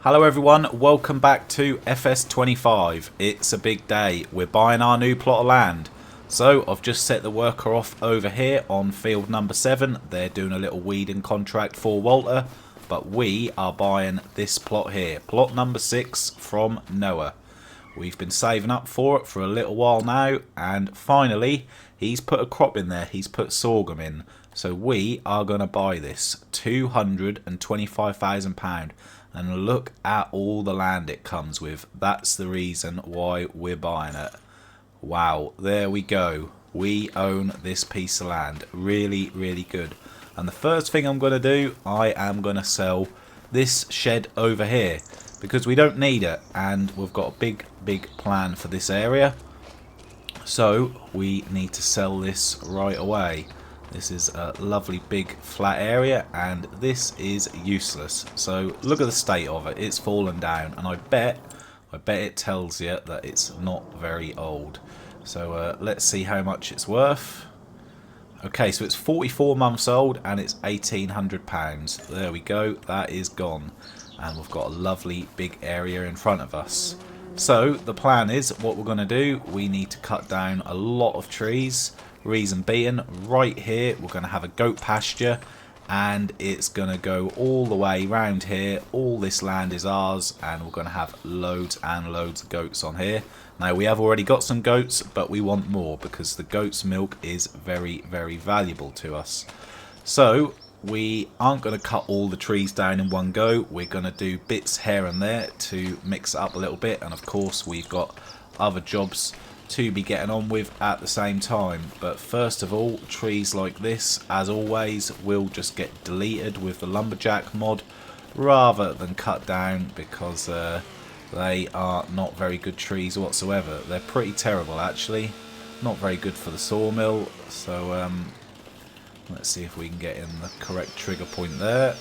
Hello everyone, welcome back to FS25. It's a big day. We're buying our new plot of land. So I've just set the worker off over here on field number 7. They're doing a little weeding contract for Walter. But we are buying this plot here. Plot number 6 from Noah. We've been saving up for it for a little while now. And finally, he's put a crop in there. He's put sorghum in. So we are going to buy this. £225,000. And look at all the land it comes with. That's the reason why we're buying it. Wow, there we go. We own this piece of land. Really, really good. And the first thing I'm going to do, I am going to sell this shed over here. Because we don't need it. And we've got a big, big plan for this area. So we need to sell this right away. This is a lovely big flat area and this is useless. So look at the state of it. It's fallen down and I bet it tells you that it's not very old. So let's see how much it's worth. Okay, so it's 44 months old and it's £1,800. There we go. That is gone. And we've got a lovely big area in front of us. So the plan is what we're going to do. We need to cut down a lot of trees. Reason being, right here we're going to have a goat pasture and it's going to go all the way round here. All this land is ours and we're going to have loads and loads of goats on here. Now we have already got some goats but we want more because the goat's milk is very, very valuable to us. So we aren't going to cut all the trees down in one go. We're going to do bits here and there to mix it up a little bit, and of course we've got other jobs to be getting on with at the same time. But first of all, trees like this, as always, will just get deleted with the lumberjack mod rather than cut down because they are not very good trees whatsoever. They're pretty terrible actually, not very good for the sawmill. So let's see if we can get in the correct trigger point there.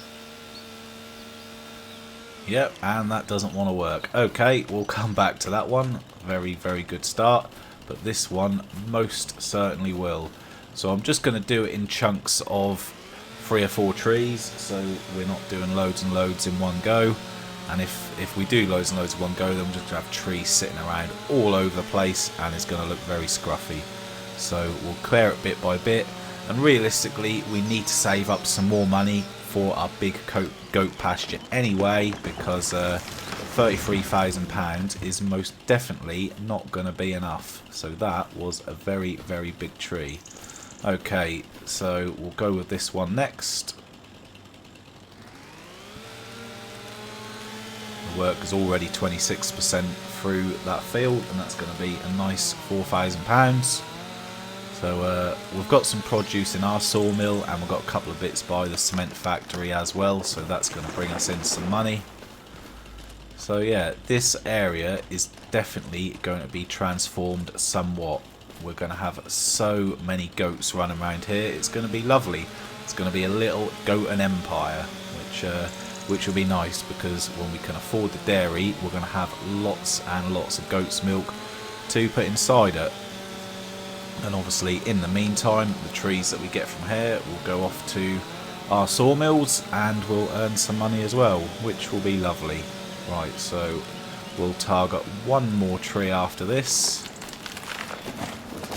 Yep, and that doesn't want to work. Okay, we'll come back to that one. Very, very good start. But this one most certainly will. So I'm just going to do it in chunks of 3 or 4 trees. So we're not doing loads and loads in one go. And if we do loads and loads in one go, then we're just going to have trees sitting around all over the place. And it's going to look very scruffy. So we'll clear it bit by bit. And realistically, we need to save up some more money for our big goat pasture anyway, because £33,000 is most definitely not going to be enough. So that was a very, very big tree. Okay, so we'll go with this one next. The work is already 26% through that field, and that's going to be a nice £4,000. So we've got some produce in our sawmill and we've got a couple of bits by the cement factory as well, so that's going to bring us in some money. So yeah, this area is definitely going to be transformed somewhat. We're going to have so many goats running around here. It's going to be lovely. It's going to be a little goat empire, which will be nice because when we can afford the dairy, we're going to have lots and lots of goat's milk to put inside it. And obviously in the meantime, the trees that we get from here will go off to our sawmills and we'll earn some money as well, which will be lovely. Right, so we'll target one more tree after this.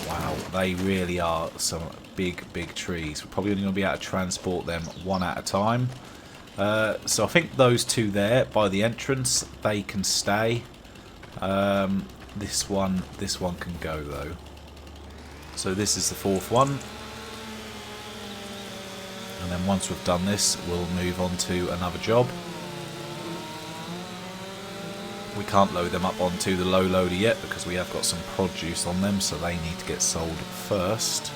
Wow, they really are some big, big trees. We're probably only going to be able to transport them one at a time. So I think those two there by the entrance, they can stay. This one can go though. So this is the 4th one. And then once we've done this, we'll move on to another job. We can't load them up onto the low loader yet because we have got some produce on them, so they need to get sold first.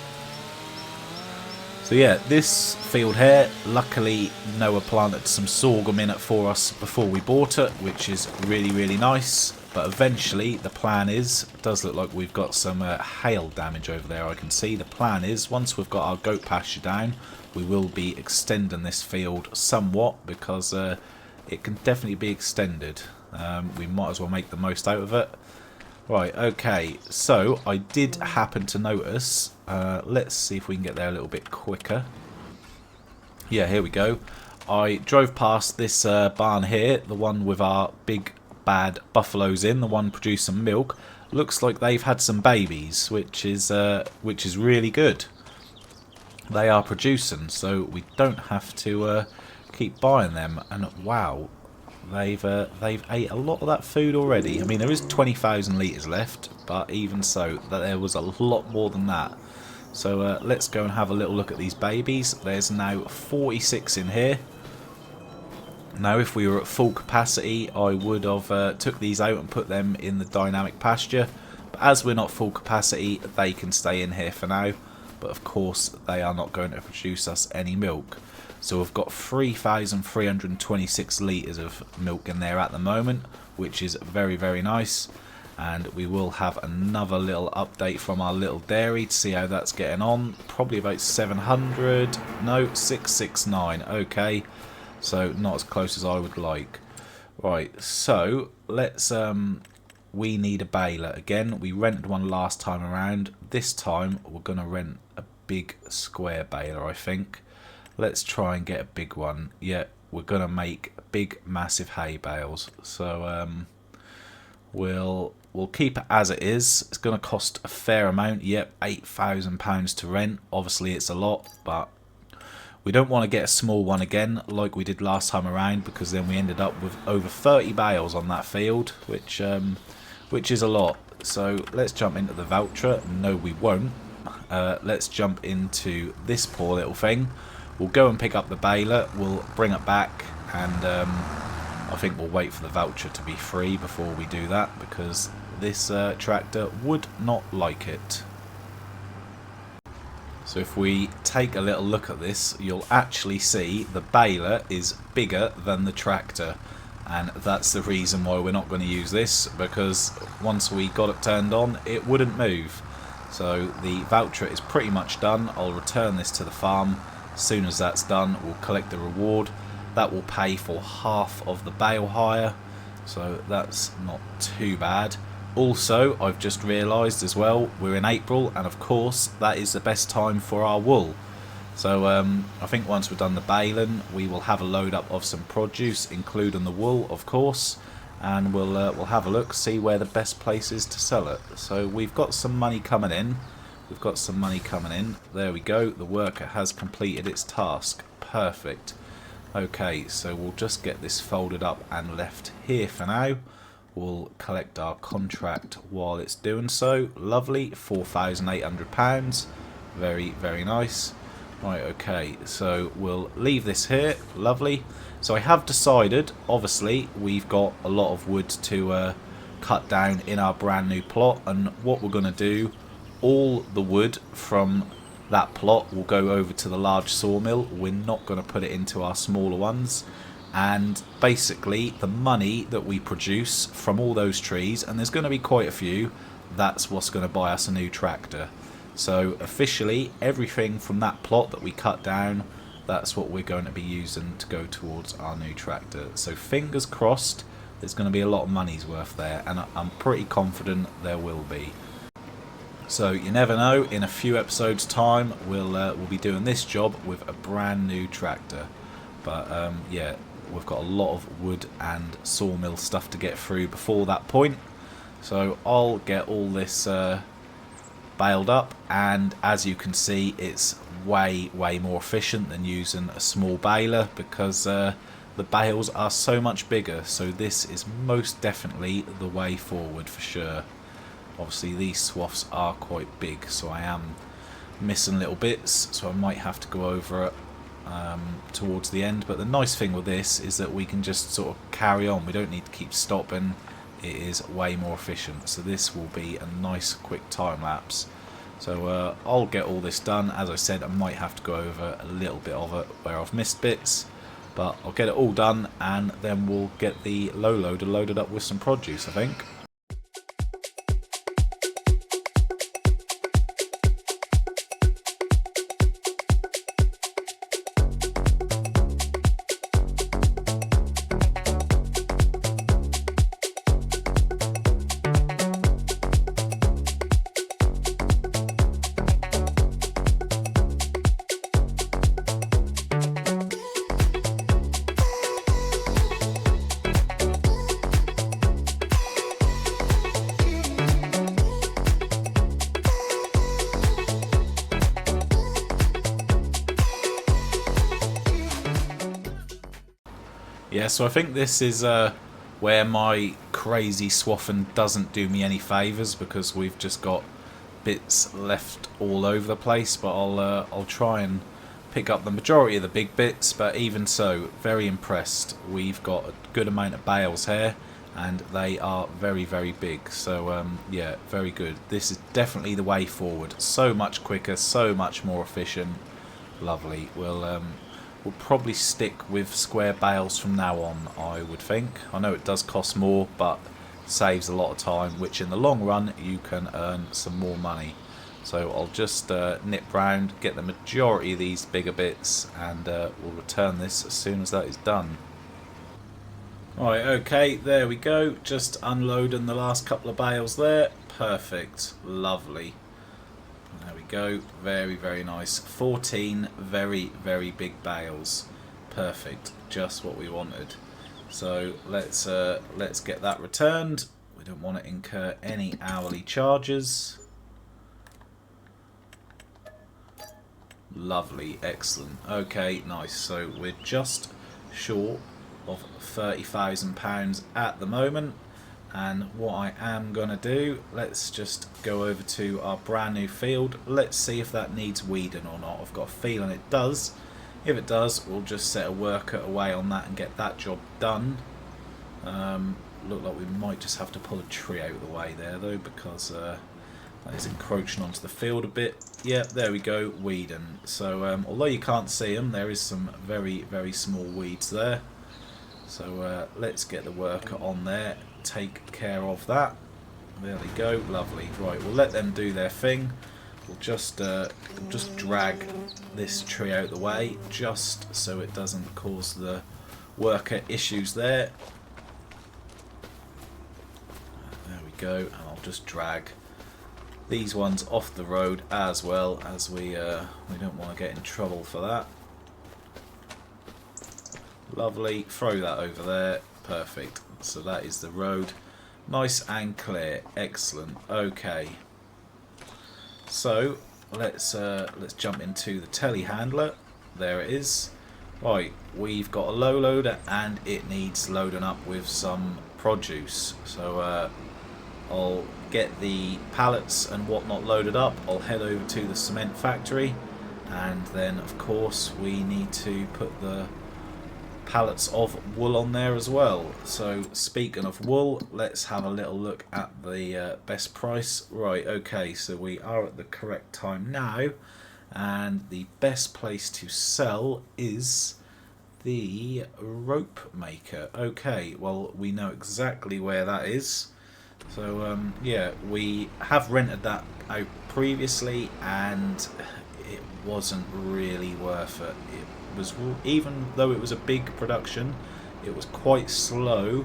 So yeah, this field here, luckily Noah planted some sorghum in it for us before we bought it, which is really, really nice. But eventually, the plan is, it does look like we've got some hail damage over there, I can see. The plan is, once we've got our goat pasture down, we will be extending this field somewhat because it can definitely be extended. We might as well make the most out of it. Right, okay, so I did happen to notice, let's see if we can get there a little bit quicker. Yeah, here we go. I drove past this barn here, the one with our big bad buffaloes in, the one producing milk. Looks like they've had some babies, which is really good. They are producing, so we don't have to keep buying them. And wow, they've ate a lot of that food already. I mean, there is 20,000 litres left, but even so, there was a lot more than that. So let's go and have a little look at these babies. There's now 46 in here. Now, if we were at full capacity, I would have took these out and put them in the dynamic pasture. But as we're not full capacity, they can stay in here for now. But of course, they are not going to produce us any milk. So we've got 3,326 litres of milk in there at the moment, which is very, very nice. And we will have another little update from our little dairy to see how that's getting on. Probably about 700, no, 669, okay. So not as close as I would like. Right, so let's, we need a baler. Again, we rented one last time around. This time we're going to rent a big square baler, I think. Let's try and get a big one. Yeah, we're going to make big, massive hay bales. So we'll keep it as it is. It's going to cost a fair amount. Yep, £8,000 to rent. Obviously, it's a lot, but we don't want to get a small one again like we did last time around, because then we ended up with over 30 bales on that field, which is a lot. So let's jump into the voucher. No, we won't. Let's jump into this poor little thing. We'll go and pick up the baler. We'll bring it back, and I think we'll wait for the voucher to be free before we do that, because this tractor would not like it. So if we take a little look at this, you'll actually see the baler is bigger than the tractor. And that's the reason why we're not going to use this, because once we got it turned on, it wouldn't move. So the voucher is pretty much done. I'll return this to the farm. As soon as that's done, we'll collect the reward. That will pay for half of the bale hire, so that's not too bad. Also, I've just realised as well, we're in April, and of course that is the best time for our wool. So I think once we've done the baling, we will have a load up of some produce, including the wool, of course, and we'll have a look, see where the best place is to sell it. So we've got some money coming in. We've got some money coming in. There we go. The worker has completed its task. Perfect. Okay, so we'll just get this folded up and left here for now. We'll collect our contract while it's doing so. Lovely. £4,800. Very, very nice. Right, okay, so we'll leave this here. Lovely. So I have decided, obviously, we've got a lot of wood to cut down in our brand new plot, and what we're going to do, all the wood from that plot will go over to the large sawmill. We're not going to put it into our smaller ones. And basically, the money that we produce from all those trees, and there's going to be quite a few, that's what's going to buy us a new tractor. So officially, everything from that plot that we cut down, that's what we're going to be using to go towards our new tractor. So fingers crossed, there's going to be a lot of money's worth there, and I'm pretty confident there will be. So you never know, in a few episodes time we'll be doing this job with a brand new tractor. But yeah, we've got a lot of wood and sawmill stuff to get through before that point. So I'll get all this baled up, and as you can see, it's way more efficient than using a small baler, because the bales are so much bigger. So this is most definitely the way forward for sure. Obviously these swaths are quite big, so I am missing little bits, so I might have to go over it towards the end. But the nice thing with this is that we can just sort of carry on. We don't need to keep stopping. It is way more efficient. So this will be a nice quick time lapse. So I'll get all this done. As I said, I might have to go over a little bit of it where I've missed bits, but I'll get it all done, and then we'll get the low loader loaded up with some produce, I think. Yeah, so I think this is where my crazy swaffing doesn't do me any favours, because we've just got bits left all over the place. But I'll try and pick up the majority of the big bits. But even so, very impressed. We've got a good amount of bales here, and they are very, very big. So yeah, very good. This is definitely the way forward. So much quicker, so much more efficient. Lovely. We'll probably stick with square bales from now on, I would think. I know it does cost more, but saves a lot of time, which in the long run you can earn some more money. So I'll just nip round, get the majority of these bigger bits, and we'll return this as soon as that is done. Right, okay, there we go. Just unloading the last couple of bales there. Perfect. Lovely. There we go. Very, very nice. 14 very, very big bales. Perfect. Just what we wanted. So let's get that returned. We don't want to incur any hourly charges. Lovely. Excellent. Okay, nice. So we're just short of £30,000 at the moment. And what I am going to do, let's just go over to our brand new field. Let's see if that needs weeding or not. I've got a feeling it does. If it does, we'll just set a worker away on that and get that job done. Look like we might just have to pull a tree out of the way there though, because that is encroaching onto the field a bit. Yeah, there we go, weeding. So although you can't see them, there is some very, very small weeds there. So let's get the worker on there. Take care of that. There they go. Lovely. Right, we'll let them do their thing. We'll just drag this tree out of the way, just so it doesn't cause the worker issues there. There we go. And I'll just drag these ones off the road as well, as we don't want to get in trouble for that. Lovely. Throw that over there. Perfect. So that is the road. Nice and clear. Excellent. Okay. So let's jump into the telehandler. There it is. Right, we've got a low loader and it needs loading up with some produce. So I'll get the pallets and whatnot loaded up. I'll head over to the cement factory, and then of course we need to put the pallets of wool on there as well. So speaking of wool, let's have a little look at the best price. Right, okay, so we are at the correct time now, and the best place to sell is the rope maker. Okay, well, we know exactly where that is. So yeah, we have rented that out previously and it wasn't really worth it. It was, even though it was a big production, it was quite slow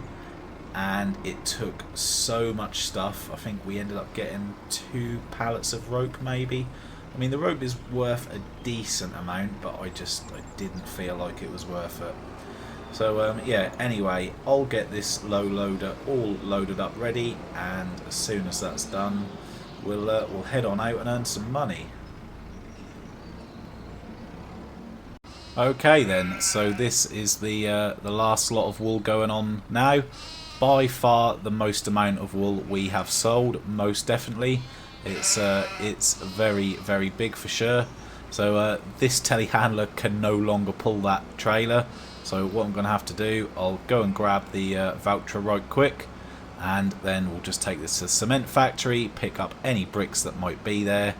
and it took so much stuff. I think we ended up getting 2 pallets of rope maybe. I mean, the rope is worth a decent amount, but I didn't feel like it was worth it. So yeah, anyway, I'll get this low loader all loaded up ready, and as soon as that's done, we'll head on out and earn some money. Okay then, so this is the last lot of wool going on now. By far the most amount of wool we have sold, most definitely. It's very, very big for sure. So this telehandler can no longer pull that trailer. So what I'm going to have to do, I'll go and grab the voucher right quick, and then we'll just take this to the cement factory, pick up any bricks that might be there,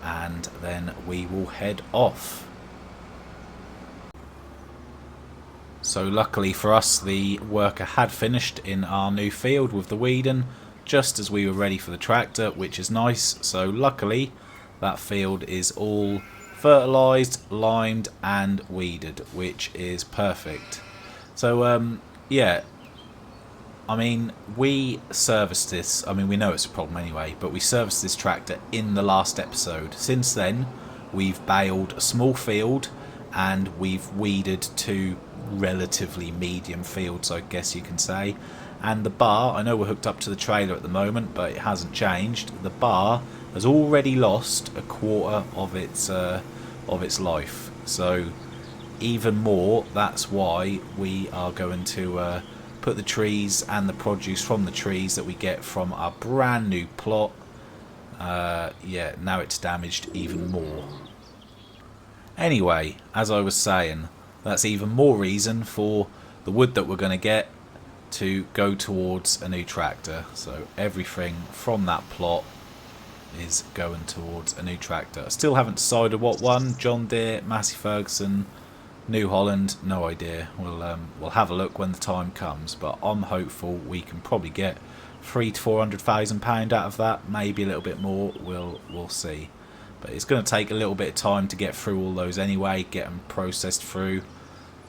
and then we will head off. So luckily for us, the worker had finished in our new field with the weeding just as we were ready for the tractor, which is nice. So luckily that field is all fertilised, limed and weeded, which is perfect. So yeah, I mean, we serviced this, I mean we know it's a problem anyway, but we serviced this tractor in the last episode. Since then we've baled a small field and we've weeded 2 relatively medium fields, I guess you can say. And the bar, I know we're hooked up to the trailer at the moment, but it hasn't changed. The bar has already lost a quarter of its life. So even more. That's why we are going to put the trees and the produce from the trees that we get from our brand new plot. Yeah, now it's damaged even more. Anyway, as I was saying, that's even more reason for the wood that we're going to get to go towards a new tractor. So everything from that plot is going towards a new tractor. Still haven't decided what one. John Deere, Massey Ferguson, New Holland, no idea. We'll have a look when the time comes, but I'm hopeful we can probably get £300,000 to £400,000 out of that, maybe a little bit more. We'll see. But it's going to take a little bit of time to get through all those anyway, get them processed through.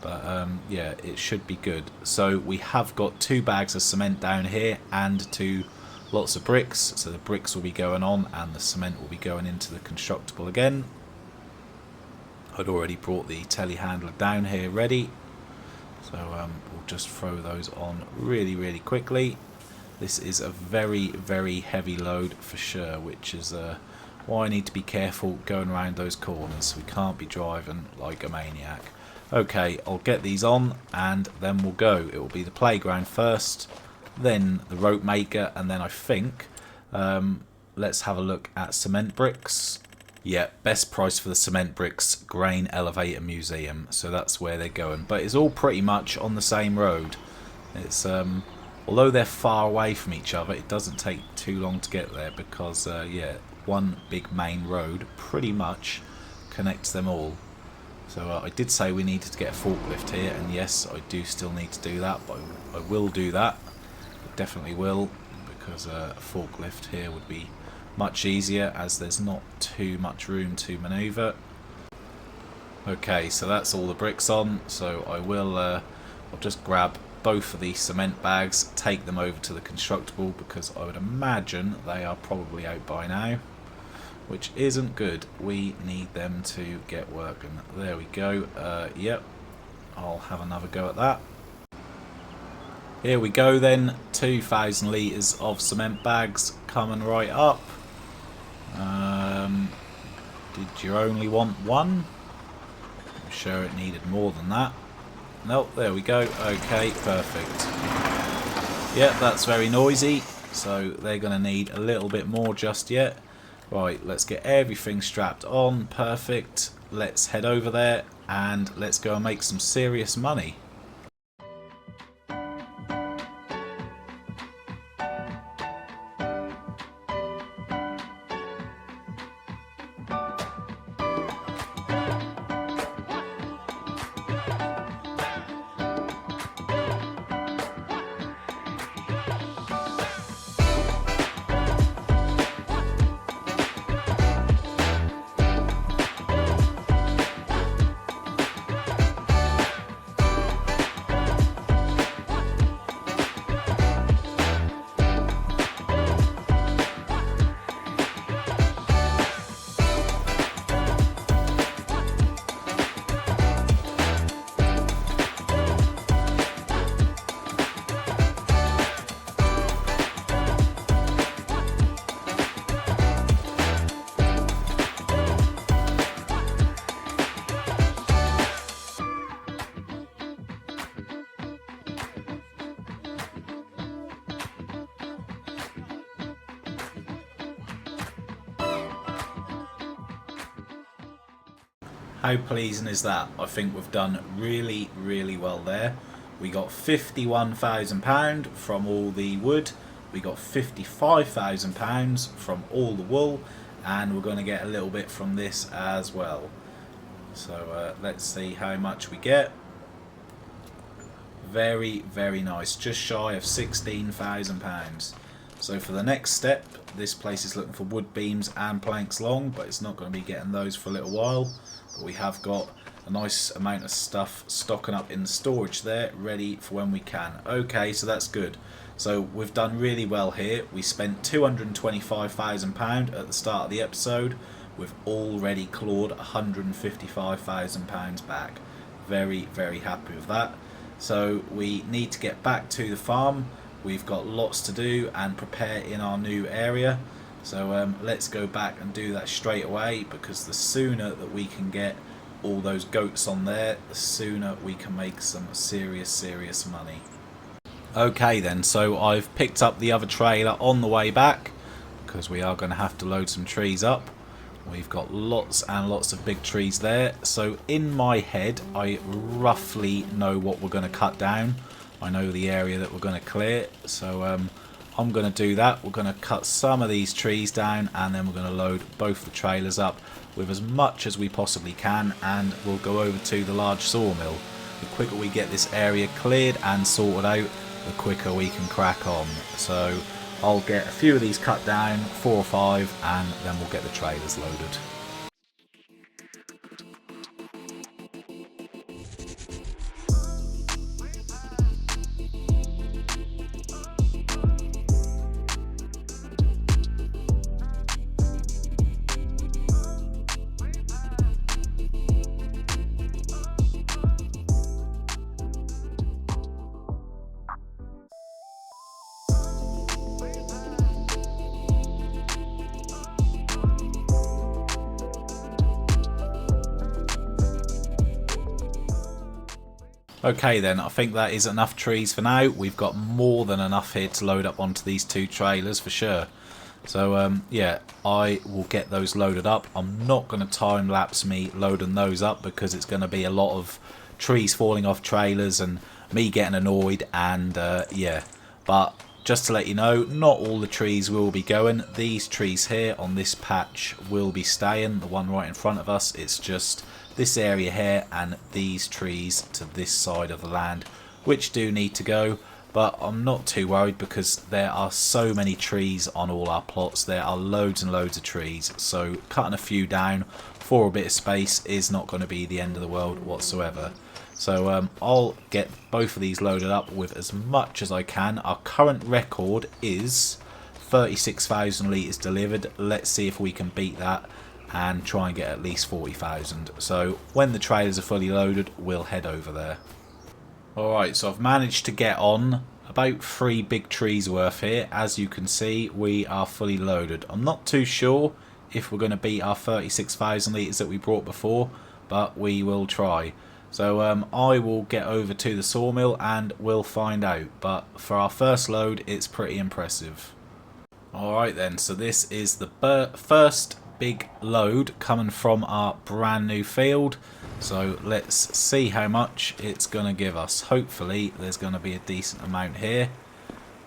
But yeah, it should be good. So we have got 2 bags of cement down here and 2 lots of bricks. So the bricks will be going on and the cement will be going into the constructible again. I'd already brought the telehandler down here ready. So we'll just throw those on really quickly. This is a very heavy load for sure, which is why I need to be careful going around those corners. We can't be driving like a maniac. Okay, I'll get these on and then we'll go. It will be the playground first, then the rope maker, and then I think let's have a look at cement bricks. Yeah, best price for the cement bricks, Grain Elevator Museum. So that's where they're going. But it's all pretty much on the same road. It's although they're far away from each other, it doesn't take too long to get there because yeah, one big main road pretty much connects them all. So I did say we needed to get a forklift here, and yes, I do still need to do that, but I will do that. I definitely will, because a forklift here would be much easier as there's not too much room to manoeuvre. Okay, so that's all the bricks on, so I'll just grab both of these cement bags, take them over to the constructible, because I would imagine they are probably out by now, which isn't good. We need them to get working. There we go. Yep, I'll have another go at that. Here we go then, 2,000 litres of cement bags coming right up. Did you only want one? I'm sure it needed more than that. Nope, there we go. Okay, perfect. Yep, that's very noisy, so they're going to need a little bit more just yet. Right, let's get everything strapped on. Perfect. Let's head over there and let's go and make some serious money. How pleasing is that? I think we've done really well there. We got £51,000 from all the wood, we got £55,000 from all the wool, and we're going to get a little bit from this as well. So let's see how much we get. Very nice, just shy of £16,000. So for the next step, this place is looking for wood beams and planks long, but it's not going to be getting those for a little while. But we have got a nice amount of stuff stocking up in the storage there, ready for when we can. Okay, so that's good. So we've done really well here. We spent £225,000 at the start of the episode. We've already clawed £155,000 back. Very happy with that. So we need to get back to the farm. We've got lots to do and prepare in our new area. So let's go back and do that straight away, because the sooner that we can get all those goats on there, the sooner we can make some serious money. Okay then, so I've picked up the other trailer on the way back because we are going to have to load some trees up. We've got lots and lots of big trees there. So in my head, I roughly know what we're going to cut down. I know the area that we're going to clear. So I'm going to do that. We're going to cut some of these trees down and then we're going to load both the trailers up with as much as we possibly can, and we'll go over to the large sawmill. The quicker we get this area cleared and sorted out, the quicker we can crack on. So I'll get a few of these cut down, 4 or 5, and then we'll get the trailers loaded. Okay then, I think that is enough trees for now. We've got more than enough here to load up onto these 2 trailers for sure. So yeah, I will get those loaded up. I'm not going to time lapse me loading those up because it's going to be a lot of trees falling off trailers and me getting annoyed, and yeah. But just to let you know, not all the trees will be going. These trees here on this patch will be staying. The one right in front of us, it's just this area here and these trees to this side of the land which do need to go, but I'm not too worried because there are so many trees on all our plots. There are loads and loads of trees, so cutting a few down for a bit of space is not going to be the end of the world whatsoever. So I'll get both of these loaded up with as much as I can. Our current record is 36,000 litres delivered. Let's see if we can beat that and try and get at least 40,000. So when the trailers are fully loaded, we'll head over there. Alright, so I've managed to get on about 3 big trees worth here. As you can see, we are fully loaded. I'm not too sure if we're going to beat our 36,000 litres that we brought before, but we will try. So I will get over to the sawmill and we'll find out. But for our first load, it's pretty impressive. Alright then, so this is the first big load coming from our brand new field. So let's see how much it's going to give us. Hopefully there's going to be a decent amount here.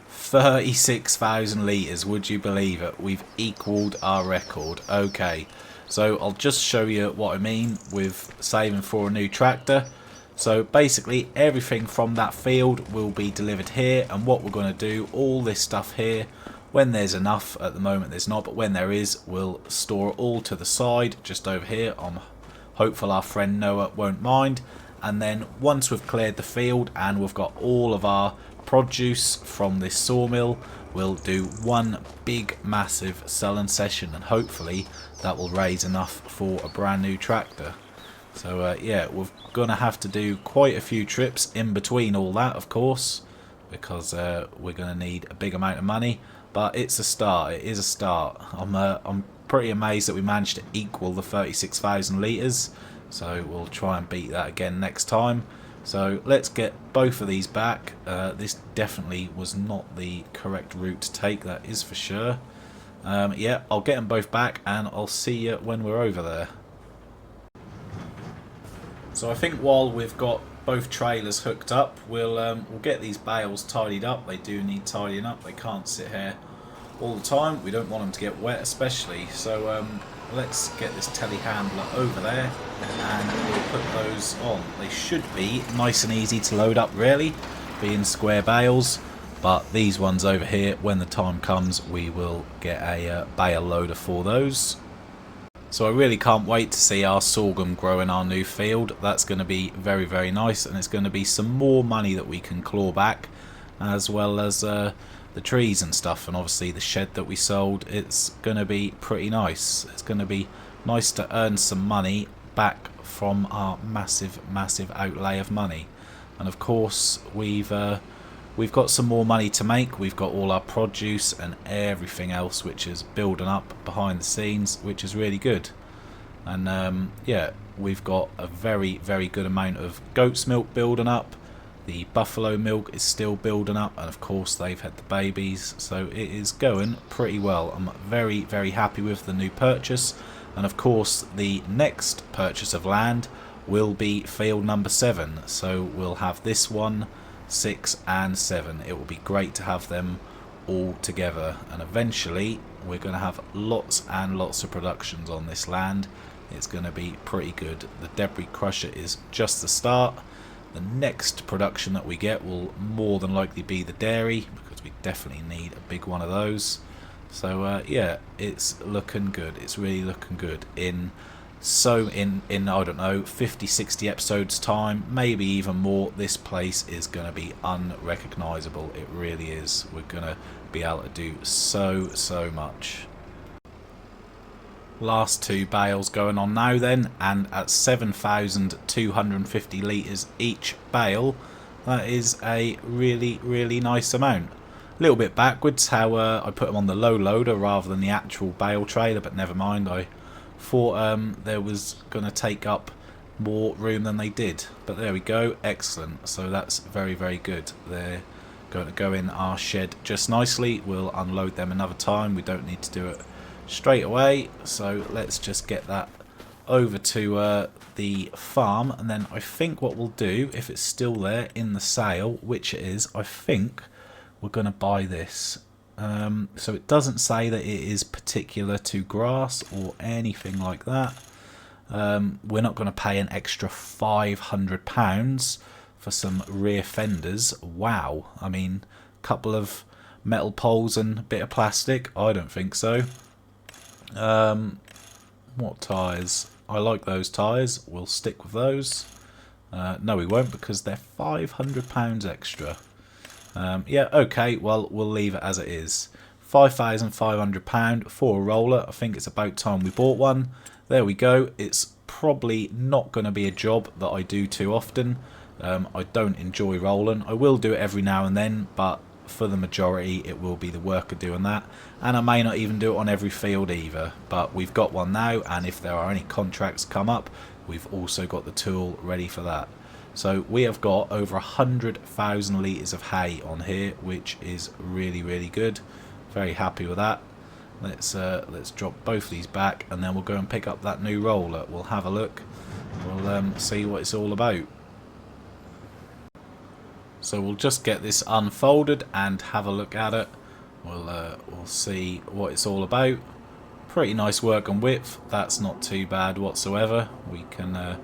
36,000 litres, would you believe it? We've equalled our record. Okay, so I'll just show you what I mean with saving for a new tractor. So basically everything from that field will be delivered here, and what we're going to do, all this stuff here, when there's enough, at the moment there's not, but when there is, we'll store it all to the side just over here. I'm hopeful our friend Noah won't mind. And then once we've cleared the field and we've got all of our produce from this sawmill, we'll do one big massive selling session, and hopefully that will raise enough for a brand new tractor. So yeah, we're going to have to do quite a few trips in between all that, of course, because we're going to need a big amount of money. But it's a start. It is a start. I'm pretty amazed that we managed to equal the 36,000 litres. So we'll try and beat that again next time. So let's get both of these back. This definitely was not the correct route to take, that is for sure. Yeah, I'll get them both back and I'll see you when we're over there. So I think while we've got both trailers hooked up, we'll get these bales tidied up. They do need tidying up. They can't sit here all the time. We don't want them to get wet especially. So let's get this telehandler over there and we'll put those on. They should be nice and easy to load up really, being square bales. But these ones over here, when the time comes, we will get a bale loader for those. So I really can't wait to see our sorghum grow in our new field. That's going to be very, very nice, and it's going to be some more money that we can claw back, as well as the trees and stuff, and obviously the shed that we sold. It's going to be pretty nice. It's going to be nice to earn some money back from our massive outlay of money. And of course we've got some more money to make. We've got all our produce and everything else which is building up behind the scenes, which is really good. And yeah, we've got a very, very good amount of goat's milk building up. The buffalo milk is still building up, and of course they've had the babies, so it is going pretty well. I'm very, very happy with the new purchase, and of course the next purchase of land will be field number 7, so we'll have this 1, 6 and 7. It will be great to have them all together, and eventually we're going to have lots and lots of productions on this land. It's going to be pretty good. The debris crusher is just the start. The next production that we get will more than likely be the dairy, because we definitely need a big one of those. So yeah, it's looking good. It's really looking good. In I don't know, 50-60 episodes time, maybe even more, this place is going to be unrecognizable. It really is. We're going to be able to do so much. Last 2 bales going on now then, and at 7,250 litres each bale, that is a really nice amount. A little bit backwards how I put them on the low loader rather than the actual bale trailer, but never mind. I thought there was going to take up more room than they did, but there we go. Excellent. So that's very good. They're going to go in our shed just nicely. We'll unload them another time. We don't need to do it straight away, so let's just get that over to the farm, and then I think what we'll do, if it's still there in the sale, which it is, I think we're going to buy this. So it doesn't say that it is particular to grass or anything like that. We're not going to pay an extra £500 for some rear fenders. Wow, I mean, a couple of metal poles and a bit of plastic? I don't think so. What tyres? I like those tyres. We'll stick with those. No, we won't, because they're £500 extra. Yeah, okay, well, we'll leave it as it is. £5,500 for a roller. I think it's about time we bought one. There we go. It's probably not going to be a job that I do too often. I don't enjoy rolling. I will do it every now and then, but for the majority it will be the work of doing that, and I may not even do it on every field either, but we've got one now, and if there are any contracts come up, we've also got the tool ready for that. So we have got over 100,000 litres of hay on here, which is really good. Very happy with that. Let's drop both these back, and then we'll go and pick up that new roller. We'll have a look. We'll see what it's all about. So we'll just get this unfolded and have a look at it. We'll see what it's all about. Pretty nice work on width. That's not too bad whatsoever. We can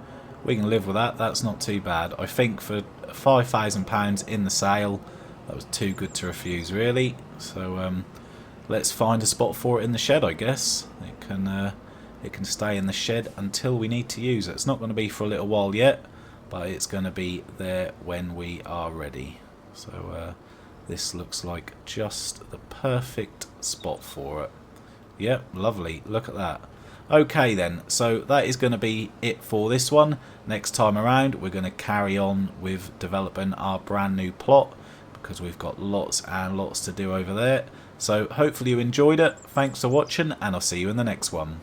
live with that. That's not too bad. I think for £5,000 in the sale, that was too good to refuse, really. So let's find a spot for it in the shed, I guess. It can stay in the shed until we need to use it. It's not going to be for a little while yet, but it's going to be there when we are ready. So this looks like just the perfect spot for it. Yep, lovely. Look at that. Okay then, so that is going to be it for this one. Next time around, we're going to carry on with developing our brand new plot, because we've got lots and lots to do over there. So hopefully you enjoyed it. Thanks for watching, and I'll see you in the next one.